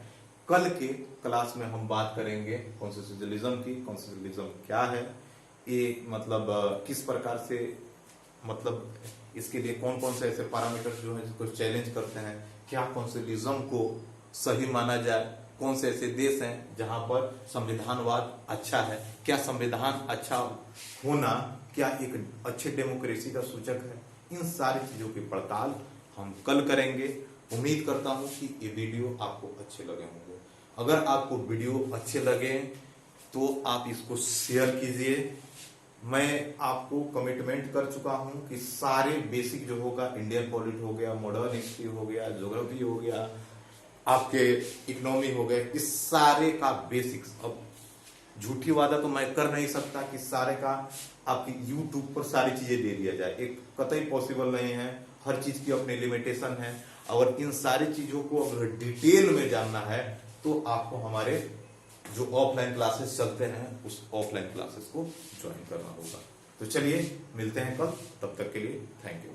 कल के क्लास में हम बात करेंगे कॉन्स्टिट्यूशनलिज्म की। कॉन्स्टिट्यूशनलिज्म क्या है, ये मतलब किस प्रकार से, मतलब इसके लिए कौन कौन से ऐसे पैरामीटर्स जो है जिसको चैलेंज करते हैं, क्या कॉन्स्टिट्यूशनलिज्म को सही माना जाए, कौन से ऐसे देश हैं जहां पर संविधानवाद अच्छा है, क्या संविधान अच्छा होना क्या एक अच्छे डेमोक्रेसी का सूचक है। इन सारी चीजों की पड़ताल हम कल करेंगे। उम्मीद करता हूं कि ये वीडियो आपको अच्छे लगे होंगे। अगर आपको वीडियो अच्छे लगे तो आप इसको शेयर कीजिए। मैं आपको कमिटमेंट कर चुका हूं कि सारे बेसिक जो होगा, इंडियन पॉलिटी हो गया, मॉडर्न हिस्ट्री हो गया, ज्योग्राफी हो गया, आपके इकोनॉमी हो गए, इस सारे का बेसिक्स, अब झूठी वादा तो मैं कर नहीं सकता कि सारे का आपकी यूट्यूब पर सारी चीजें दे दिया जाए, एक कतई पॉसिबल नहीं है। हर चीज की अपनी लिमिटेशन है और इन सारी चीजों को अगर डिटेल में जानना है तो आपको हमारे जो ऑफलाइन क्लासेस चलते हैं उस ऑफलाइन क्लासेस को ज्वाइन करना होगा। तो चलिए मिलते हैं कल, तब तक के लिए थैंक यू।